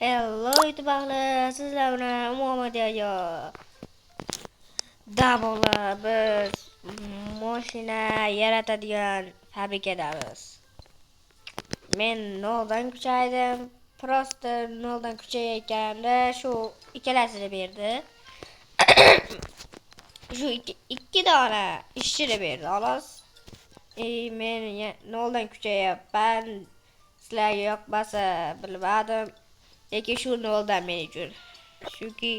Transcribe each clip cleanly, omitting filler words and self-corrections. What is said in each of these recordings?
Hello itibariyle sizler bilan Muhammadiyaga dabola biz mashina yaratadigan fabrikadamiz. Men noldan kuchaydim. Prosta noldan kuchayganimda shu ikkalasini berdi. Shu ikki dona ishchini berdi, xolos. Men noldan kuchayapman. Sizlarga yoqmasa bilmadim. Lekin shu noldan men uchun. Chunki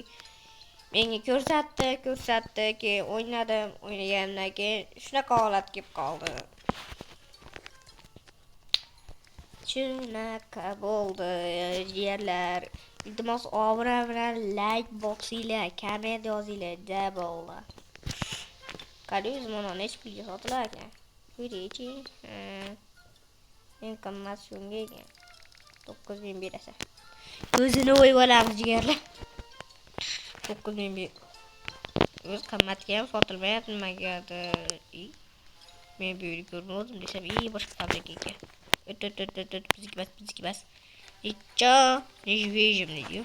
menga ko'rsatdi, keyin o'ynaganimdan keyin shunaqa holat kelib qoldi. Shunaqa bo'ldi, jiyanlar. Iltimos obuna bilan like bosinglar, komment yozinglar, da bo'ldi. Qadingiz mana nech pulga sotilar ekan? Ko'ringchi. Men qimmat shunga ekan. 9000 berasan. O'zini o'yib olamiz jigarlar. 9000 o'z qimmatga ham sotilmayapti nimagadir. Men bu yerni ko'rmadim desam, boshqa fabrikaga. Bizniki bas. Nechta nejvejim deydi.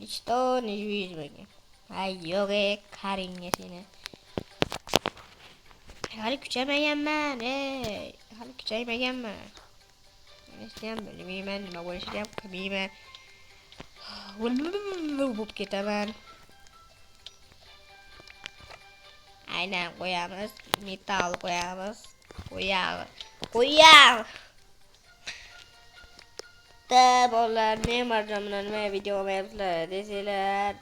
Nechta nejvejim ekan. Ay yo'q, qaringga seni. Hali kuchaymaganman, hali kuchaymaganman. Nechtam bilmayman, nima bo'lishini ham bilmayman. Bo'lib ketaman. Aynan qo'yamiz, metal qo'yamiz. Qo'yamiz. Da bolalar, men bilan nima video olyapsizlar desanglar,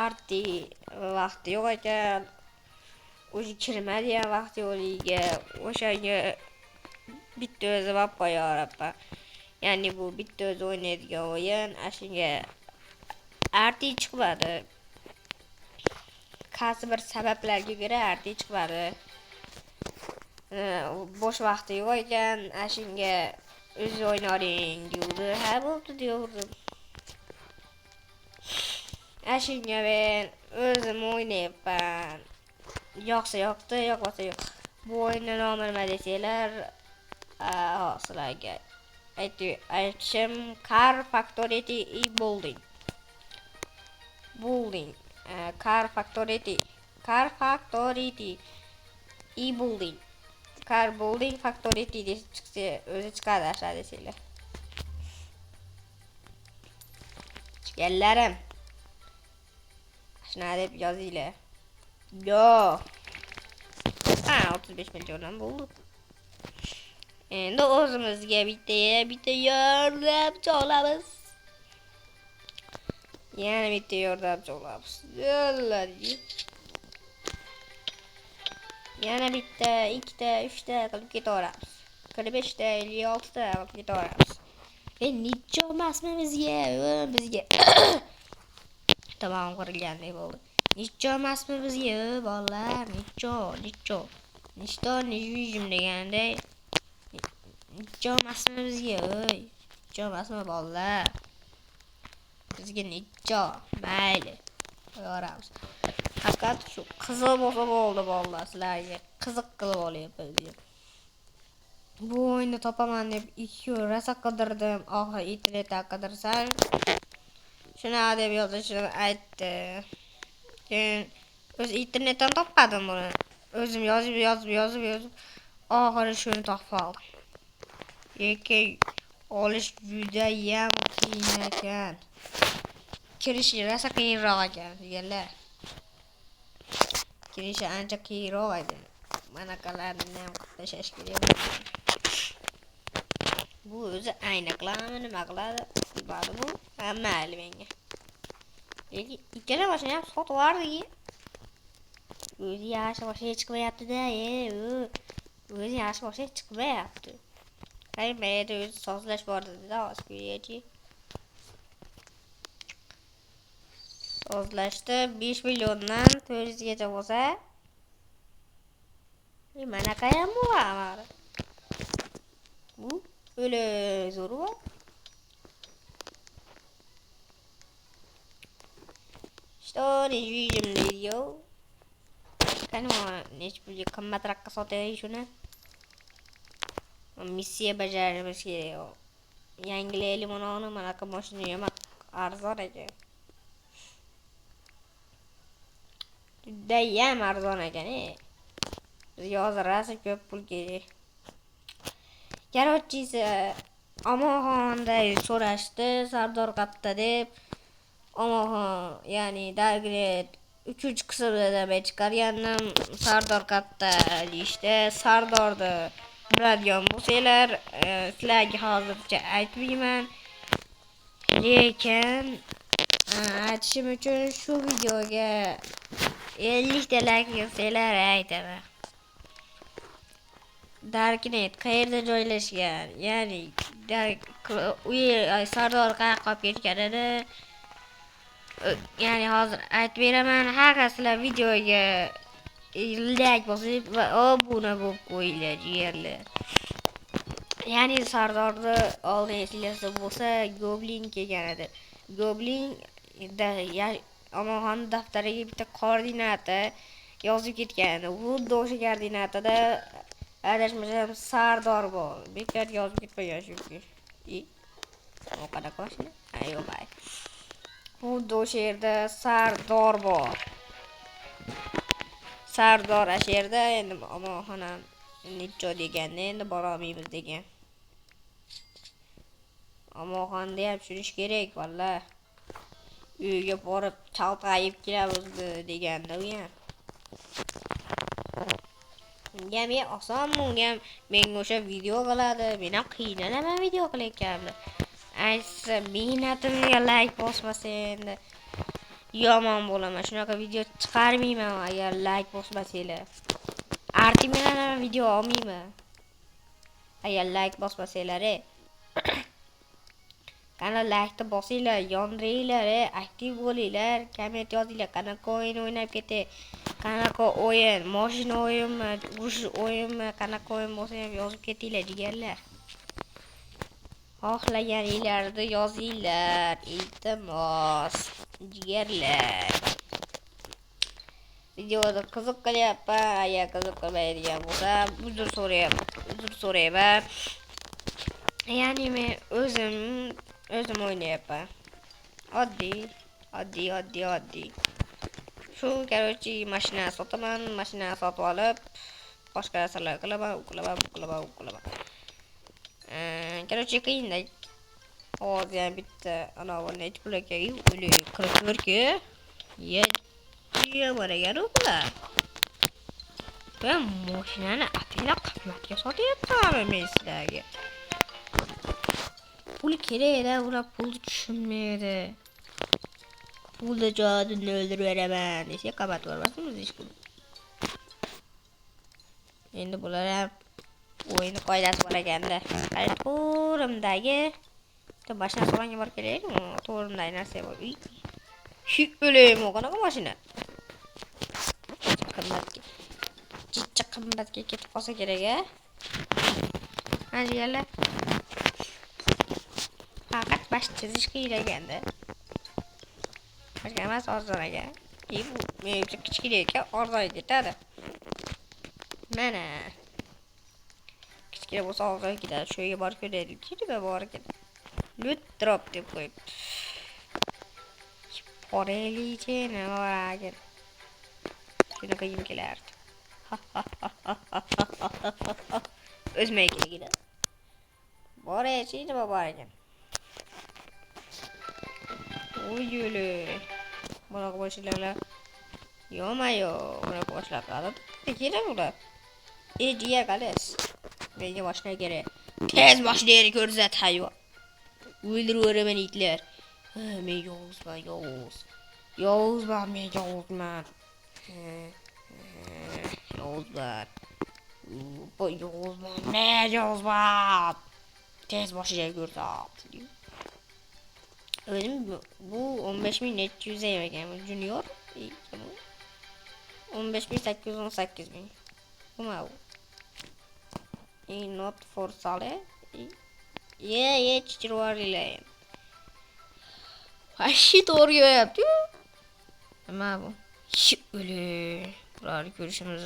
arti vaqti yo'q ekan. O'zi kirmadi ham vaqti yo'qligiga, o'shanga bitta o'zi olib qo'yaverapman. Ya'ni bu bitta o'zi o'ynaydigan o'yin, shunga arti chiqmadi. Qaysi bir sabablarga ko'ra arti chiqmadi. Bo'sh vaqti yo'q ekan, shunga o'zi o'ynayring deydi. Ha bo'ldi dedim. Shunga men o'zim o'ynayapman. Yoqsa yoqdi, yoqmasa yo'q. Bu o'yinning nomi nima desanglar, sizlarga aytishim Car Factory e-building. Car Factory e-building. Car building factory deb chiqsa o'zi chiqadi aslida desanglar. Chiganlarim. Shuna deb yozinglar. Yo. 35 milliondan bo'ldi. Endi o'zimizga bitta yordamchi olamiz. Yana bitta yordamchi olamiz. Yana bitta, ikkita, uchta qilib ketaveramiz. 45ta, 56ta qilib ketaveramiz. Necha emasmi bizga? Tamam qurilgandek bo'ldi. Necha emasmi bizga, bolalar? Nechta nejvijim deganday. Necha emasmi bizga, necha emasmi bolalar? Bizga necha, mayli. Qo'yamiz. Faqat shu qizil bo'lsa bo'ldi bolalar, sizlarga qiziq qilib olyapman. Bu o'yinni topaman deb 2 rosa qidirdim. Oxiri internetdan qidirsam shuna deb yozishini aytdi. Keyin o'z internetdan topmadim buni. O'zim yozib oxiri shuni topib oldim. Lekin olish juda ham qiyin ekan. Kirishi rosa qiyinroq ekan deganlar. Kirishi ancha qiyinroq edi. Manaqalarni ham tashlash kerak. Bu o'zi aynoqlarmi nima qiladi? Bilmadim bu. Mayli menga. Lekin ikkala mashina ham sotib yubordik. O'zi yaxshi mashina chiqmayapti-da, o'zi yaxshi mashina chiqmayapti. Qayerda o'zi sozlash bor dedi-da, hozirgacha. Sozlashda 5 milliondan 400 gacha bo'lsa, manaqa ham bor. Bu o'li zo'r bor. Что не видим deydi. Qani nech pulga qimmatroqqa sotay shuni. Missiya bajarimiz kerak. Yangi limononi manaqa mashina ham arzon ekan. Judayam arzon ekan-e. Bizga hozir rosa ko'p pul kerak. Короче, Omoxonda so'rashdi, Sardor qatta deb. Omoxon, ya'ni Dargret 3-qismida men chiqargandim. Sardor qatta deyishdi. Sardorni biladigan bo'lsanglar, sizlarga hozircha aytmayman. Lekin aytishim uchun shu videoga 50 ta like yozsanglar aytaman. Darknet qayerda joylashgan? Ya'ni Sardor qayerga qolib ketganini ya'ni hozir aytib beraman. Hammasilar videoga like bosib va obuna bo'lib qo'yinglar jigarlar. Ya'ni Sardorni oldin esingizda bo'lsa Goblin kelgan edi. Goblin Omoxon daftariga bitta koordinata yozib ketgan. Xuddi o'sha koordinatada adashmasam Sardor bor. Bekor yozib ketmagan shunki. O qanaqa mashina? Yo'q. Xuddi o'sha yerda Sardor bor. Sardor o'sha yerda endi Omoxon ham necho deganda endi bora olmaymiz degan. Omoxonni ham tushunish kerak valla. Uyga borib chaltayib kelamiz deganda u ham. Unga men osonmi, unga menga o'sha video qiladi. Men ham qiynalaman video qilayotganimda. Aytsa mehnatimga like bosmasa endi yomon bo'laman. Shunaqa video chiqarmayman agar like bosmasanglar. Artiman ham video olmayman. Agar like bosmasanglar, qana like bosinglar, yondiringlar, aktiv bo'linglar, komment yozinglar, qanaqa o'yin o'ynab ketay, qanaqa o'yin, mashina o'yinmi, urush o'yinmi, qanaqa o'yin bo'lsa ham yozib ketinglar jigarlar. Xohlaganinglarni yozinglar, iltimos jigarlar. Videoda qiziq qilyapman, agar qiziq qilmaydigan bo'lsa uzr so'rayman. Ya'ni men o'zim o'ynayapman. Oddiy. Shu короче mashina sotaman, mashina sotib olib boshqa narsalar qilaman. Короче qiyinda. Hozir ham bitta anavi net pulga kirib yomon ekan ular. Ben mashinani atila qimmatga sotyapman men sizlarga. Pul kerak-da, ular pulni tushunmaydi. Pulni joyini o'ldirib beraman desa qabat bermasmiz hech kim. Endi bular ham o'yinni qoidasi bor ekanda. To'rimdagi mashina sotanga bor kerakmi? To'rimdagi narsa bor. Shu o'laymi qanaqa mashina? Qimmatga ketib qolsa kerak-a? Haliyalar faqat bash chizish qiyin ekanda. Boshqa emas, arzon ekan. Bu menimcha kichkina ekan, arzon ketadi. Mana kichkina bo'lsa arzon ketadi. Shu yerga borib ko'raylik. Kichkina bor ekan. Loot drop deb qo'yib. Qoraylichi nima ekan. Shunaqa yem kelardi. O'zmayligida. Borachi nima bor ekan. O'yuli. Bunaqa boshlarlar. Yo'mayo, bunaqa boshlar qiladi. Kerak ular. Jiya qalas. Menga boshlar kerak. Tez boshlarni ko'rsat hayvon. O'ldiraveraman itlar. Men yovuzman. Yovuzman. Yovuzman. Tez boshlarni ko'rsat. Özüm bu 15.700 ekan junior 15.818 bu ma not for sale chichirvarilar ashi to'g'ri yo'yapti nima bu o'li bularni ko'rishimiz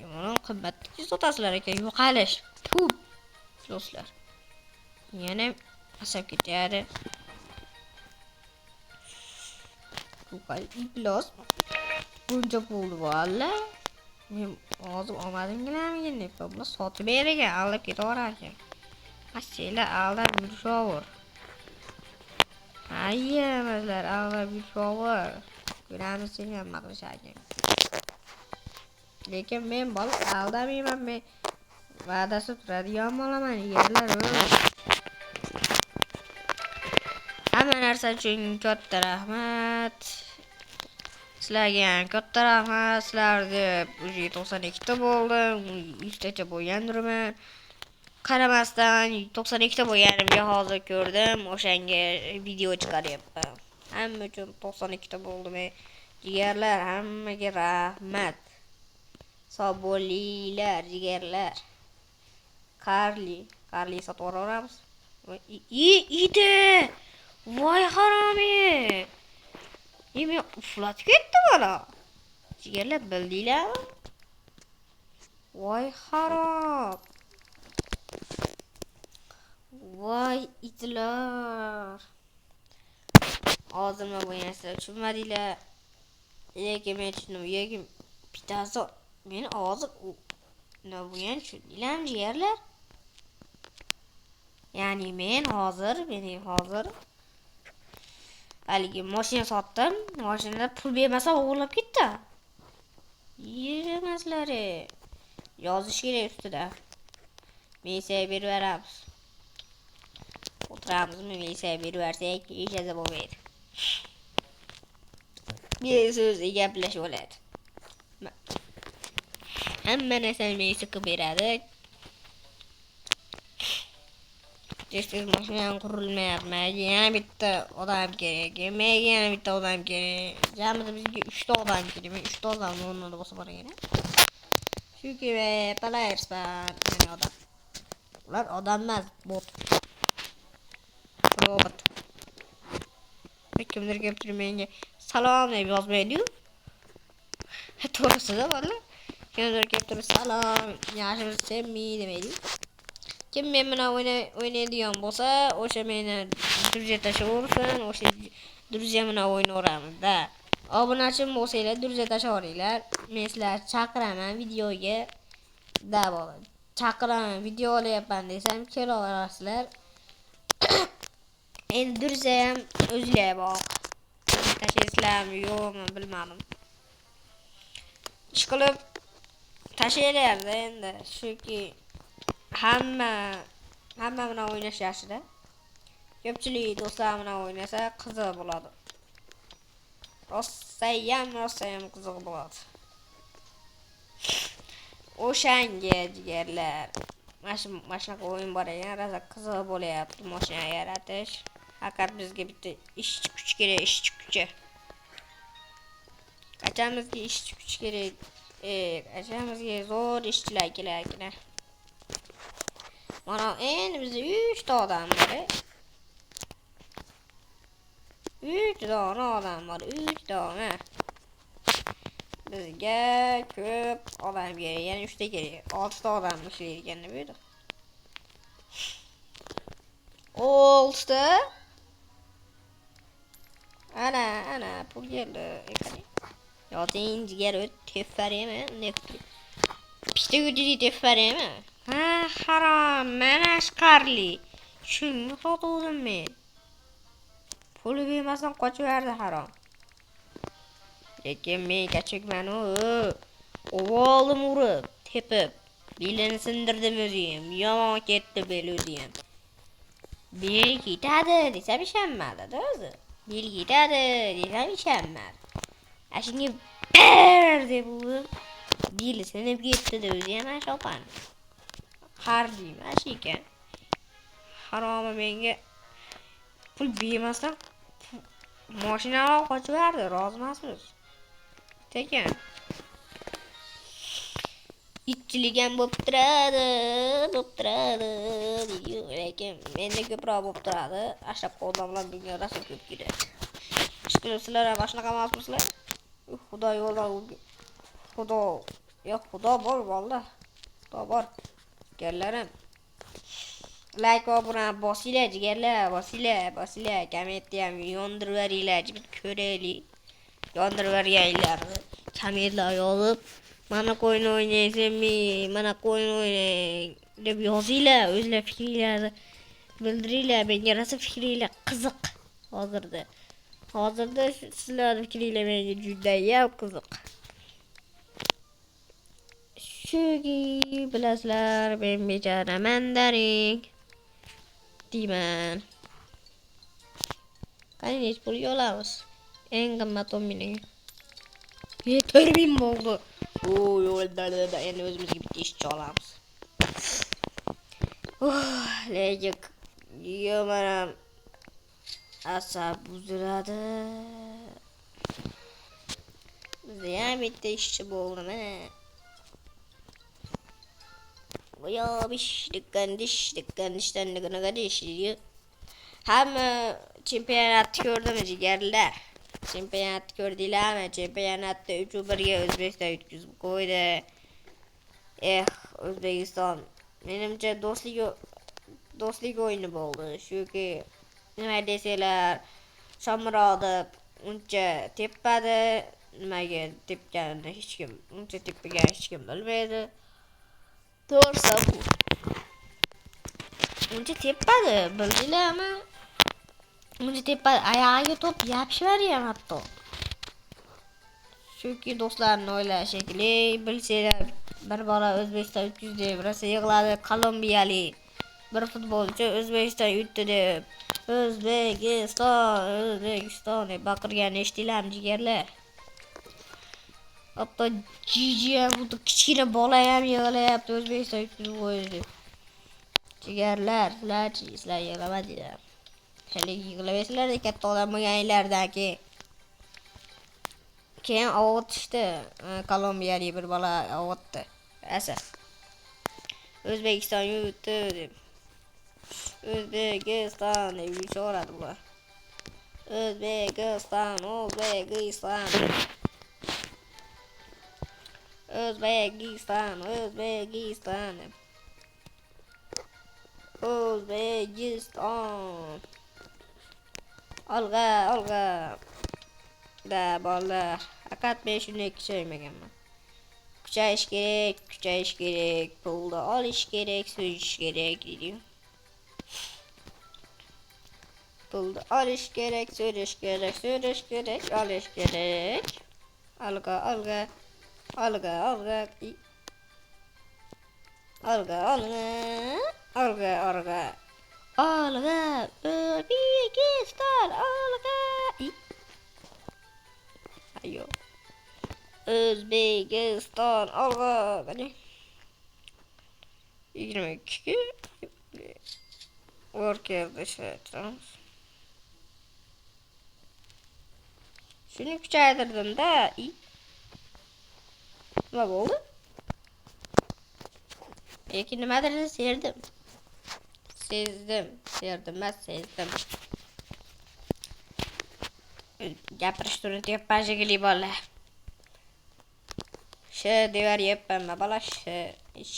yomon qimmatga sotasizlar ekan yo'qalish do'stlar yana asab ketadi. Bu iblos buncha pulni valla. Men hozir olmadimgilarmi deb bular sotib beragan, olib ketaverar ekan. Masala aldab yurishaver. Hayyamazlar aldab yurishaver. Ko'ramiz seni nima qilishagin. Lekin men bola aldamayman, men va'dasi turadigan bo'laman yerlar. Hamma narsa uchun katta rahmat. Sizlarga katta rahmat. Sizlarni уже 92 ta bo'ldim, 100 tacha bo'lgandirman. Qaramasdan 92 ta bo'lganimga hozir ko'rdim, o'shanga video chiqaryapman. Hamma uchun 92 ta bo'ldim. Jigarlar, hammaga rahmat. Sog' bo'linglar, jigarlar. Karli sotib yuboramiz. Iti! Voy haromi! Men uxlatib ketdi bola. Jigarlar bildinglarmi? Voy harom. Voy itlar. Hozir nima bo'lgansa tushunmadinglar. Lekin men tushundim. Lekin bittasi meni hozir nima bo'lgan tushundinglarmi jigarlar? Ya'ni men hozir haligi mashina sotdim. Mashinada pul bermasa o'g'irlab ketdi. Yemaslari. Yozish kerak ustida. Menga berib beramiz. O'tiramizmi, menga berib bersak, hech narsa bo'lmaydi. Bir so'zga gaplashib oladi. Hamma narsani menga qilib beradi. Tez mashinam qurilmayapti. Yana bitta odam kerak. Menga yana bitta odam kerak. Jamida bizga 3 ta odam kerak. Men 3 ta odamni o'rnida bosib boraman. Chunki playerman men odam. Ular odam emas, bot. Robot. Kimdir kelib turib menga salom deb yozmaydi-yu. To'g'risida valla. Kimdir kelib turib salom, yaxshimisanmi demaydi. Kim men bilan o'ynaydigan bo'lsa, o'sha meni druziya tashlaversin, o'sha druziya bilan o'ynayveramiz-da. Obunachim bo'lsanglar, druziya tashlaveringlar. Men sizlarni chaqiraman videoga. Da bo'ladi. Chaqiraman, video olyapman desam, kelaverasizlar. Endi druziya ham o'zinglar bor. Tashlaysizlarmi, yo'qmi bilmadim. Ishqilib tashlaylar-da endi, chunki hamma bilan o'ynash yaxshi-da. Ko'pchilik do'stlar bilan o'ynasa qiziq bo'ladi. Rostayam qiziq bo'ladi. O'shanga jigarlar. Mashinaga o'yin bor ekan, rosa qiziq bo'layapti mashina yaratish. Faqat bizga bitta ishchi kuch kerak, ishchi kuchi. Qachamizga ishchi kuch kerak. Qachamizga zo'r ishchilar kerak. Mana endi bizda 3 ta odam bor. 3 dona odam bor, 3 dona. Bizga ko'p odam kerak, ya'ni 3 ta kerak. 6 ta odam ishlaydigan bu yerda. 6 ta. Ana pul keldi. Yozing jigar o't tefaremi? Bitta gudidi tefaremi? Ha, harom, mana chiqarli. Shunga sotuvdim men. Pul bermasdan qochaverdi harom. Lekin men kachikman-u. O'g'lim urib, tepib, belini sindirdim o'zim. Yomon ketdi bel o'zim. Bel ketadi desam ishonmadi-da o'zi. Bel ketadi desam ishonmadi. Ashunga bir deb urib, beli sinib ketdi o'zi ham shopan. Qardim ash ekan. Haromi menga pul bermasdan mashina olib qochaverdi, rozi emasmiz. Tekin. Itchilik ham bo'lib turadi. Lekin menda ko'proq bo'lib turadi. Ashraf odamlar dunyoda ko'p ketadi. Ishqilib sizlar ham shunaqa emasmisizlar? Xudo yo'ldan Xudo bor valla. Xudo bor. Gallarim. like abone bosinglar jigarlar, bosinglar, kommentni ham yondirib beringlar, ko'raylik. Yondirib berganlar, kommentlar yozib, mana qo'yin o'ynaysanmi, mana qo'yin o'ynang deb yozinglar, o'zlar fikringlarni bildiringlar. Menga rosa fikringlar qiziq hozirda. Hozirda sizlarning fikringlar menga juda ham qiziq. Shuki bilasizlar, men bechara mandarin deyman. Qani nech pulga olamiz? Eng qimmat 10 ming. 4000 bo'ldi. Yo'lda endi o'zimizga bitta ishchi olamiz. Lekin yo'maram asab buziladi. Bizda ham bitta ishchi bo'ldi mana. Ya dikkan diyor. Hamma chempionatni ko'rdimi jigarlar? Chempionatni ko'rdinglarmi? Chempionatda 3-1 ga O'zbekiston yutkazib qo'ydi. O'zbekiston menimcha do'stlik o'yini bo'ldi. Shuki nima desanglar, Shomurodov uncha tepadi. Nimaga tepganini hech kim, uncha tepgan hech kim bilmaydi. To'g'risi bu. Uncha tepadi, bildinglarmi? Uncha tepadi, oyog'iga to'p yopishib hatto. Shuki do'stlarni o'ylash shekilli, bilsanglar, bir bola O'zbekiston yutkazdi deb rosa yig'ladi. Kolumbiyalik bir futbolchi O'zbekiston yutdi deb O'zbekiston deb baqirganini eshitdinglarmi jigarlar? Hatto Jiji ham, bu kichkina bola ham yig'layapti, O'zbekiston yutkazib qo'ydi deb. Jigarlar, sizlar yig'lamadinglar. Shunday yig'laysizlar, katta odam bo'lganlardan keyin ovutishdi. Kolumbiyalik bir bola ovutdi. Asa. O'zbekiston yutdi deb. O'zbekiston deb yurishadi bular. O'zbekiston. O'zbekiston. Olg'a. Da bolalar. Faqat men shunday kuchaymaganman. Kuchayish kerak, pulni olish kerak, so'yish kerak deydi. Pulni olish kerak, so'yish kerak, olish kerak. Olg'a. O'zbekiston, olg'a. Ayo. O'zbekiston, olg'a. 22 workerda ishlatamiz. Shuni kuchaytirdim-da. Nima bo'ldi? Lekin nimadir sezdim. Gapirish turintyapman shekilli bola. Devar yapman bola.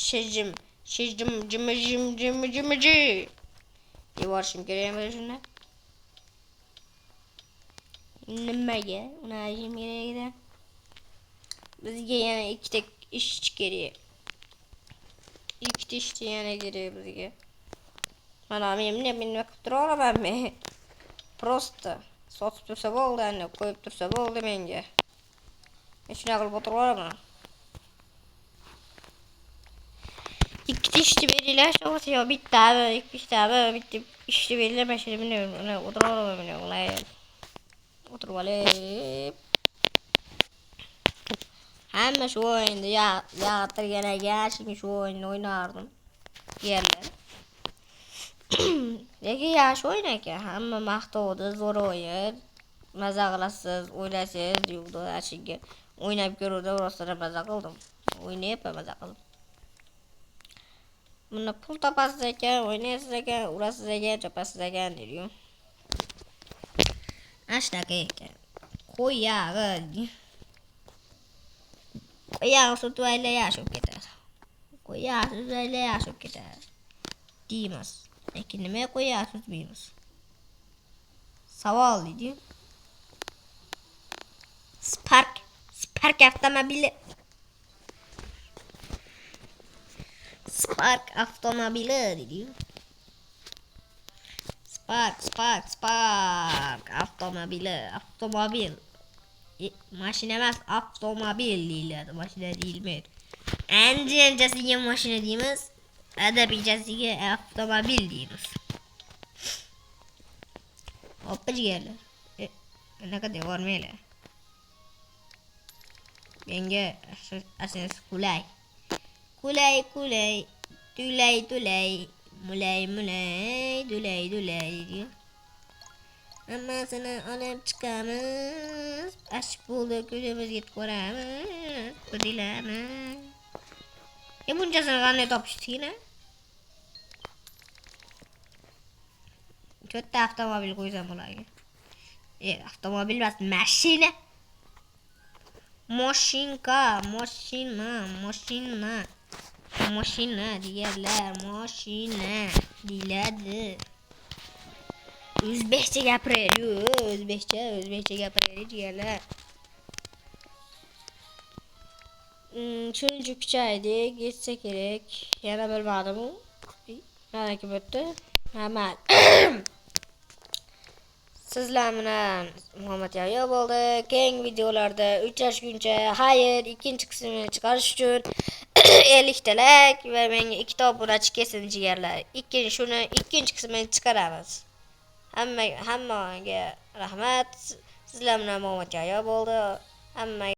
Shijim. Devorishim kerakmi shunda? Nimaga? Uni ajim kerak-da. Bizga yana ikkita ishchi kerak. Ikkita ishchi yana kerak bizga. Mana men nima qilib tura olamanmi? Prosta sotib tursa bo'ldi, qo'yib tursa bo'ldi menga. Men shuna qilib o'tirib olaman. Ikkita ishchi beringlar, sho'g'isi yo bittami, ikkitami, bitta ishchi beringlar, men shuni o'tirib olaman, o'tirib olib. Hamma shu o'yinda yaqtirgan ekan, shu o'yinni o'ynardim. Yerlar. Lekin yaxshi o'yin ekan, hamma maqtovdi, zo'r o'yin. Maza qilasiz, o'ylaysiz, yo'qda ashiga o'ynab ko'ruvdim, rostdan maza qildim. O'ynayapman, maza qildim. Buni pul topasiz ekan, o'ynaysiz ekan, urasiz ekan, chopasiz ekan deydi-yu. Ashtaqa ekan. Qo'y yog'i. Qo'y yog'i sutuvayla yashib ketadi. Deymiz. lekin nimaga qo'yasiz deymiz. Savol deydi. Spark avtomobili. Spark avtomobili dedi. Spark avtomobil. Mashina emas, avtomobil deyiladi. Mashina deyilmaydi. Ancha mashina deymiz. Adabiychasiga avtomobil deymiz. Hoppa jigarlar. Anaqa devormaylar. Menga asosi qulay. Mulay, dulay diyor. Hammasini olib chiqamiz. Ashib bo'ldi, ko'zimizga yetib ko'ramiz. Ko'ringlarmi? Bunchasini qanday topishdinglar? To'rtta avtomobil qo'ysam bo'lardi. Avtomobil emas, mashina. Mashina deganlar, mashina deyiladi. O'zbekcha gapiraylik, o'zbekcha gapiraylik deganlar. Shuncha kuchaydik, yetsa kerak. Yana bilmadim. Mana kim o'tdi? Hamma. Sizlar bilan Muhammad Yahyo bo'ldi. Keyingi videolarda uchrashguncha, xayr, ikkinchi qismini chiqarish uchun 50 ta like va menga 2 ta obunachi kesin jigarlar. Ikkinchi qismini chiqaramiz. Hammaga rahmat. Sizlar bilan Muhammad Yahyo bo'ldi. Hammaga